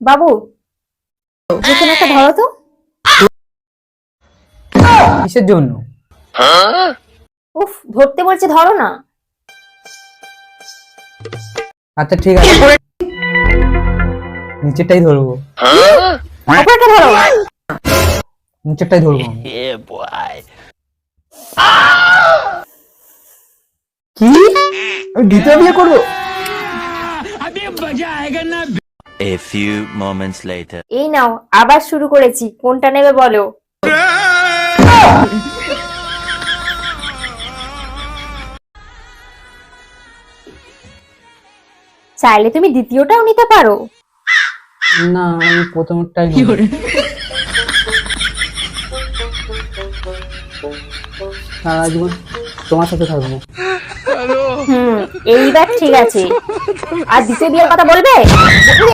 বাবু, এখানে একটা ধরো তো। কিসের জন্য? উফ, ধরতে বলছে, ধরো না। আচ্ছা ঠিক আছে, নিচেরটাই ধরবো। ওপরটা ধরো। নিচেরটাই ধরবো আমি। কি, আমি দ্বিতীয় বিয়ে করবো? A few moments later. এই নাও, আবার শুরু করেছি, কোনটা নেবে বলো। চাইলে তুমি দ্বিতীয়টাও নিতে পারো। না, আমি প্রথমটাই নেবো। সারা জীবন তোমার সাথে থাকবো। এইবার ঠিক আছে। আর দ্বিতীয় বিয়ের কথা বলবে?